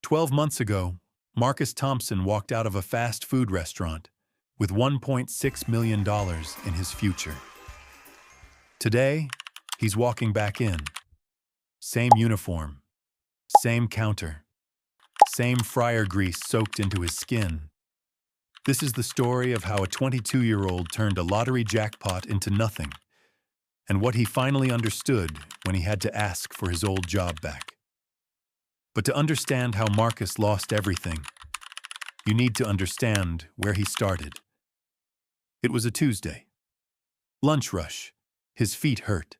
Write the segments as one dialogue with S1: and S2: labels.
S1: 12 months ago, Marcus Thompson walked out of a fast food restaurant with $1.6 million in his future. Today, he's walking back in. Same uniform, same counter, same fryer grease soaked into his skin. This is the story of how a 22-year-old turned a lottery jackpot into nothing, and what he finally understood when he had to ask for his old job back. But to understand how Marcus lost everything, you need to understand where he started. It was a Tuesday. Lunch rush. His feet hurt.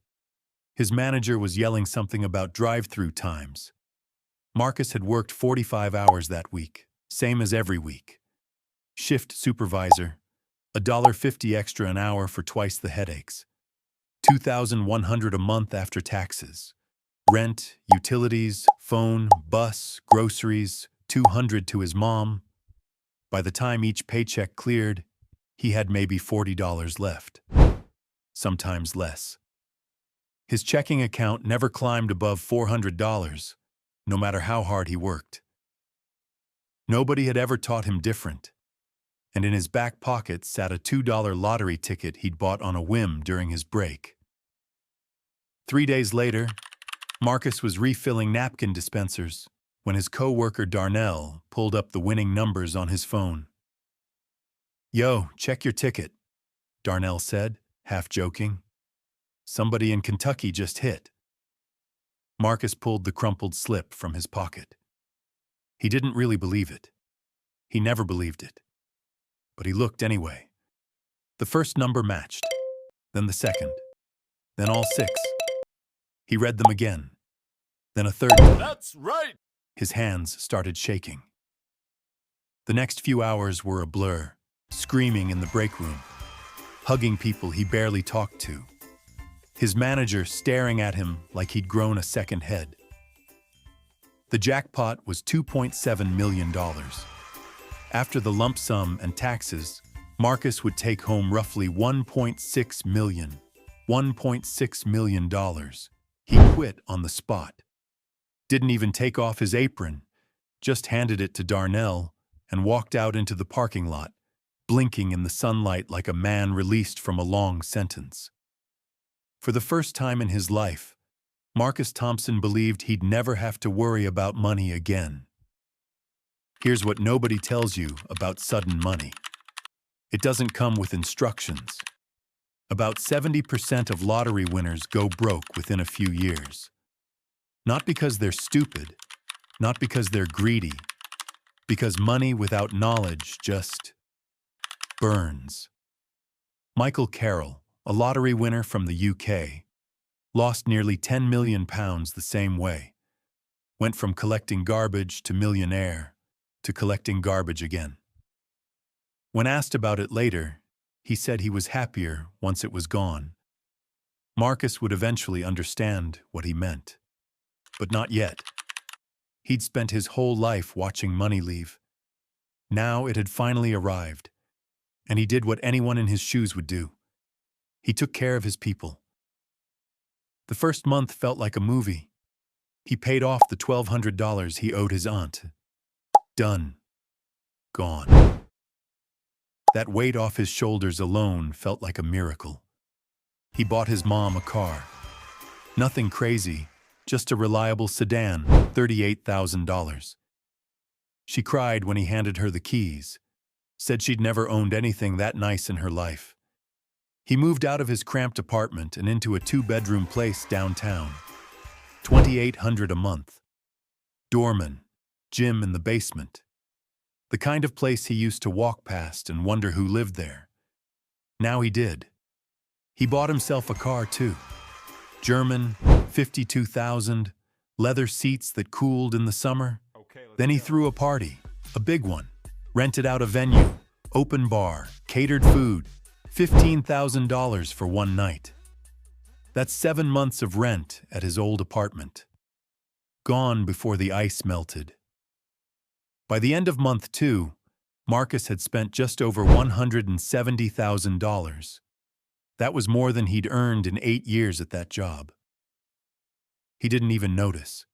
S1: His manager was yelling something about drive-through times. Marcus had worked 45 hours that week, same as every week. Shift supervisor, $1.50 extra an hour for twice the headaches. $2,100 a month after taxes. Rent, utilities, phone, bus, groceries, $200 to his mom. By the time each paycheck cleared, he had maybe $40 left. Sometimes less. His checking account never climbed above $400, no matter how hard he worked. Nobody had ever taught him different, and in his back pocket sat a $2 lottery ticket he'd bought on a whim during his break. 3 days later, Marcus was refilling napkin dispensers when his co-worker Darnell pulled up the winning numbers on his phone. "Yo, check your ticket," Darnell said, half joking. "Somebody in Kentucky just hit." Marcus pulled the crumpled slip from his pocket. He didn't really believe it. He never believed it. But he looked anyway. The first number matched, then the second, then all six. He read them again, then a third time.
S2: That's right!
S1: His hands started shaking. The next few hours were a blur, screaming in the break room, hugging people he barely talked to, his manager staring at him like he'd grown a second head. The jackpot was $2.7 million. After the lump sum and taxes, Marcus would take home roughly $1.6 million. $1.6 million. He quit on the spot. Didn't even take off his apron, just handed it to Darnell and walked out into the parking lot, blinking in the sunlight like a man released from a long sentence. For the first time in his life, Marcus Thompson believed he'd never have to worry about money again. Here's what nobody tells you about sudden money. It doesn't come with instructions. About 70% of lottery winners go broke within a few years. Not because they're stupid, not because they're greedy, because money without knowledge just burns. Michael Carroll, a lottery winner from the UK, lost nearly £10 million the same way. Went from collecting garbage to millionaire to collecting garbage again. When asked about it later, he said he was happier once it was gone. Marcus would eventually understand what he meant. But not yet. He'd spent his whole life watching money leave. Now it had finally arrived, and he did what anyone in his shoes would do. He took care of his people. The first month felt like a movie. He paid off the $1,200 he owed his aunt. Done. Gone. That weight off his shoulders alone felt like a miracle. He bought his mom a car. Nothing crazy, just a reliable sedan, $38,000. She cried when he handed her the keys, said she'd never owned anything that nice in her life. He moved out of his cramped apartment and into a 2-bedroom place downtown. $2,800 a month. Doorman, gym in the basement. The kind of place he used to walk past and wonder who lived there. Now he did. He bought himself a car too. German, $52,000, leather seats that cooled in the summer. Then he threw a party, a big one, rented out a venue, open bar, catered food, $15,000 for one night. That's 7 months of rent at his old apartment. Gone before the ice melted. By the end of month 2, Marcus had spent just over $170,000. That was more than he'd earned in 8 years at that job. He didn't even notice.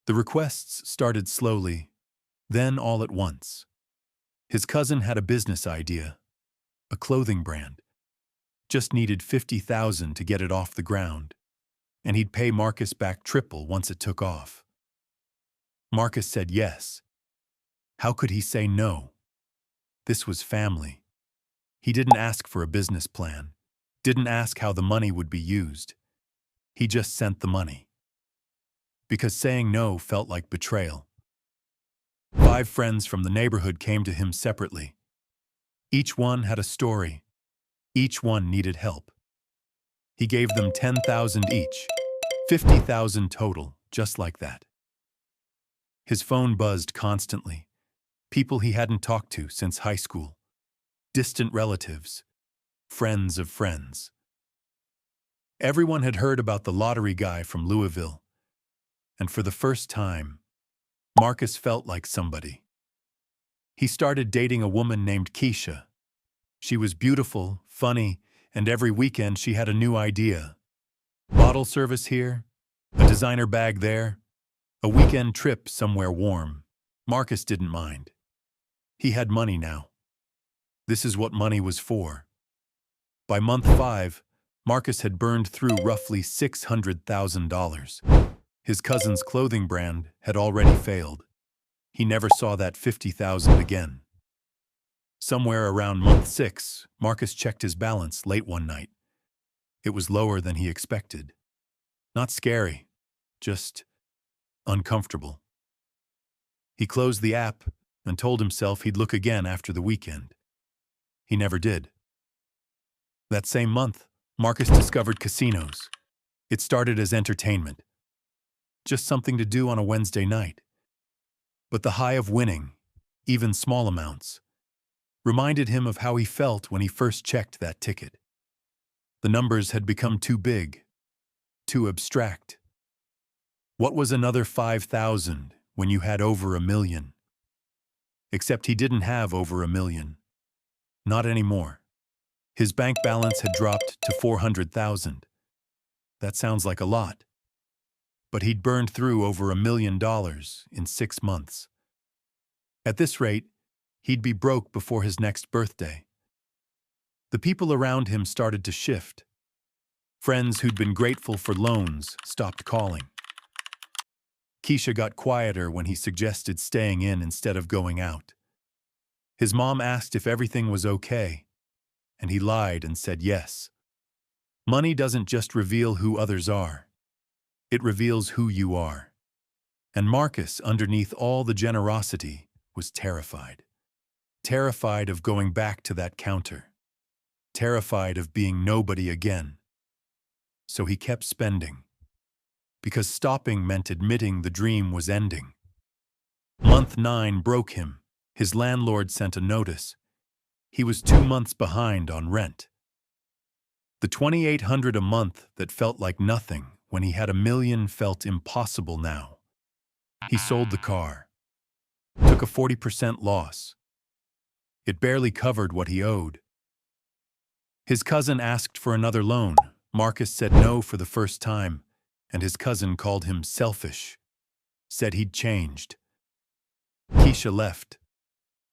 S1: The requests started slowly, then all at once. His cousin had a business idea, a clothing brand. Just needed $50,000 to get it off the ground, and he'd pay Marcus back triple once it took off. Marcus said yes. How could he say no? This was family. He didn't ask for a business plan, didn't ask how the money would be used. He just sent the money. Because saying no felt like betrayal. 5 friends from the neighborhood came to him separately. Each one had a story. Each one needed help. He gave them $10,000 each, $50,000 total, just like that. His phone buzzed constantly. People he hadn't talked to since high school. Distant relatives. Friends of friends. Everyone had heard about the lottery guy from Louisville. And for the first time, Marcus felt like somebody. He started dating a woman named Keisha. She was beautiful, funny, and every weekend she had a new idea. Bottle service here, a designer bag there, a weekend trip somewhere warm. Marcus didn't mind. He had money now. This is what money was for. By month 5, Marcus had burned through roughly $600,000. His cousin's clothing brand had already failed. He never saw that $50,000 again. Somewhere around month 6, Marcus checked his balance late one night. It was lower than he expected. Not scary, just uncomfortable. He closed the app and told himself he'd look again after the weekend. He never did. That same month, Marcus discovered casinos. It started as entertainment. Just something to do on a Wednesday night. But the high of winning, even small amounts, reminded him of how he felt when he first checked that ticket. The numbers had become too big, too abstract. What was another 5,000 when you had over 1 million? Except he didn't have over 1 million. Not anymore. His bank balance had dropped to 400,000. That sounds like a lot. But he'd burned through over $1 million in 6 months. At this rate, he'd be broke before his next birthday. The people around him started to shift. Friends who'd been grateful for loans stopped calling. Keisha got quieter when he suggested staying in instead of going out. His mom asked if everything was okay, and he lied and said yes. Money doesn't just reveal who others are. It reveals who you are. And Marcus, underneath all the generosity, was terrified. Terrified of going back to that counter. Terrified of being nobody again. So he kept spending. Because stopping meant admitting the dream was ending. Month 9 broke him. His landlord sent a notice. He was 2 months behind on rent. The $2,800 a month that felt like nothing when he had $1 million felt impossible now. He sold the car. Took a 40% loss. It barely covered what he owed. His cousin asked for another loan. Marcus said no for the first time, and his cousin called him selfish. Said he'd changed. Keisha left.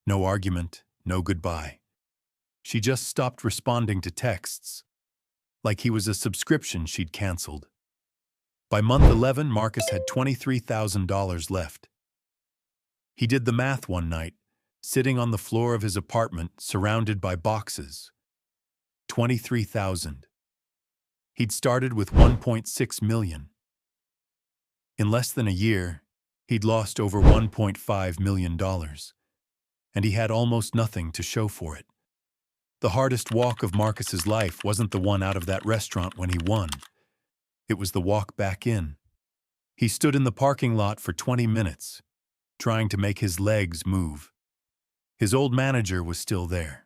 S1: No argument, no goodbye. She just stopped responding to texts, like he was a subscription she'd canceled. By month 11, Marcus had $23,000 left. He did the math one night, sitting on the floor of his apartment surrounded by boxes. $23,000. He'd started with $1.6 million. In less than a year, he'd lost over $1.5 million, and he had almost nothing to show for it. The hardest walk of Marcus's life wasn't the one out of that restaurant when he won. It was the walk back in. He stood in the parking lot for 20 minutes, trying to make his legs move. His old manager was still there.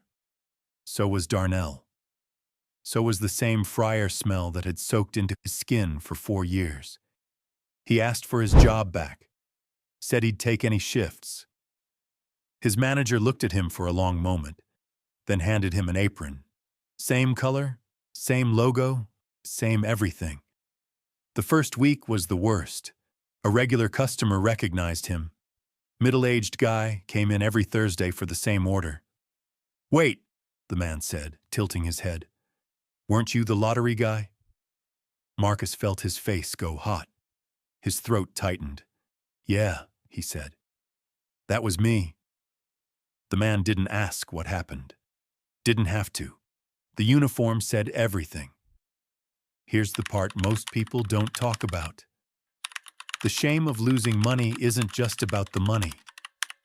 S1: So was Darnell. So was the same fryer smell that had soaked into his skin for 4 years. He asked for his job back, said he'd take any shifts. His manager looked at him for a long moment, then handed him an apron. Same color, same logo, same everything. The first week was the worst. A regular customer recognized him. Middle-aged guy came in every Thursday for the same order. "Wait," the man said, tilting his head. "Weren't you the lottery guy?" Marcus felt his face go hot. His throat tightened. "Yeah," he said. "That was me." The man didn't ask what happened. Didn't have to. The uniform said everything. Here's the part most people don't talk about. The shame of losing money isn't just about the money.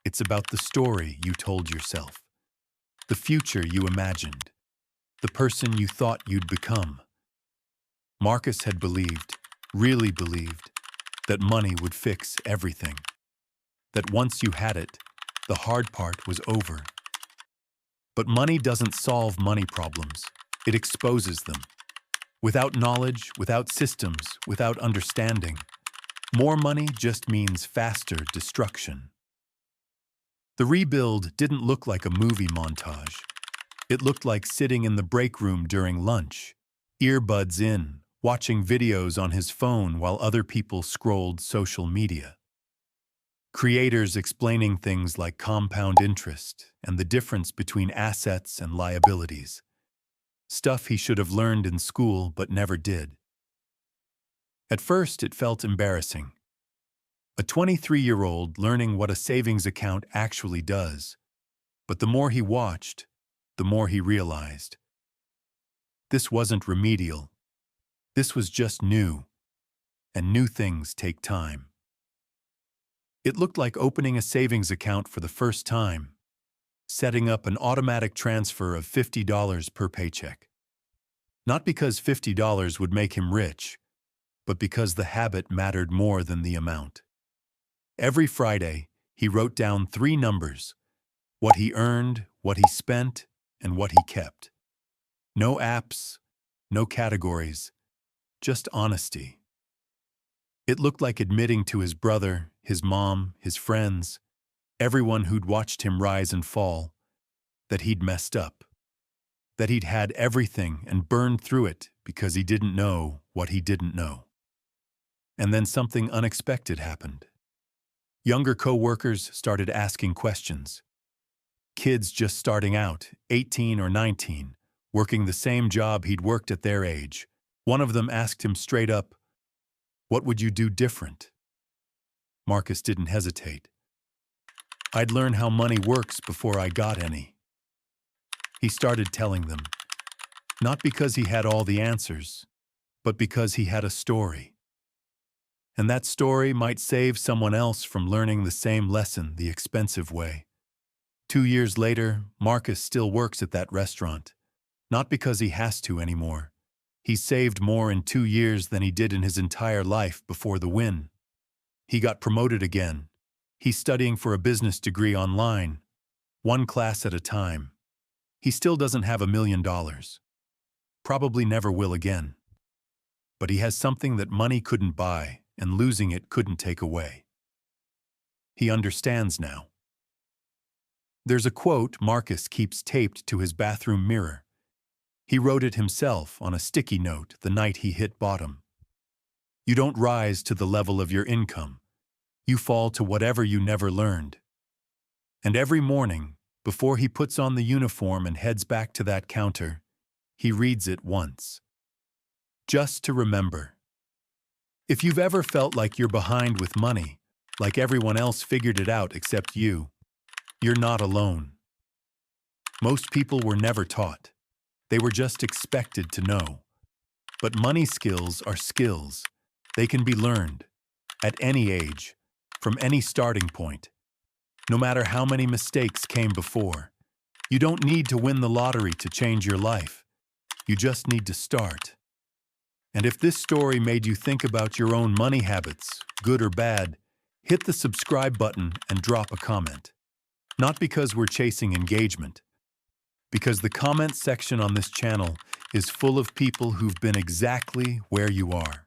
S1: It's about the story you told yourself, the future you imagined, the person you thought you'd become. Marcus had believed, really believed, that money would fix everything. That once you had it, the hard part was over. But money doesn't solve money problems. It exposes them. Without knowledge, without systems, without understanding, more money just means faster destruction. The rebuild didn't look like a movie montage. It looked like sitting in the break room during lunch, earbuds in, watching videos on his phone while other people scrolled social media. Creators explaining things like compound interest and the difference between assets and liabilities. Stuff he should have learned in school but never did. At first, it felt embarrassing. A 23-year-old learning what a savings account actually does. But the more he watched, the more he realized. This wasn't remedial. This was just new, and new things take time. It looked like opening a savings account for the first time, setting up an automatic transfer of $50 per paycheck. Not because $50 would make him rich, but because the habit mattered more than the amount. Every Friday, he wrote down 3 numbers: what he earned, what he spent, and what he kept. No apps, no categories, just honesty. It looked like admitting to his brother, his mom, his friends, everyone who'd watched him rise and fall, that he'd messed up, that he'd had everything and burned through it because he didn't know what he didn't know. And then something unexpected happened. Younger co-workers started asking questions. Kids just starting out, 18 or 19, working the same job he'd worked at their age. One of them asked him straight up, "What would you do different?" Marcus didn't hesitate. "I'd learn how money works before I got any." He started telling them, not because he had all the answers, but because he had a story. And that story might save someone else from learning the same lesson the expensive way. 2 years later, Marcus still works at that restaurant, not because he has to anymore. He saved more in 2 years than he did in his entire life before the win. He got promoted again. He's studying for a business degree online, 1 class at a time. He still doesn't have $1 million. Probably never will again. But he has something that money couldn't buy, and losing it couldn't take away. He understands now. There's a quote Marcus keeps taped to his bathroom mirror. He wrote it himself on a sticky note the night he hit bottom. "You don't rise to the level of your income. You fall to whatever you never learned." And every morning, before he puts on the uniform and heads back to that counter, he reads it once. Just to remember. If you've ever felt like you're behind with money, like everyone else figured it out except you, you're not alone. Most people were never taught. They were just expected to know. But money skills are skills. They can be learned, at any age, from any starting point. No matter how many mistakes came before. You don't need to win the lottery to change your life. You just need to start. And if this story made you think about your own money habits, good or bad, hit the subscribe button and drop a comment. Not because we're chasing engagement, because the comment section on this channel is full of people who've been exactly where you are.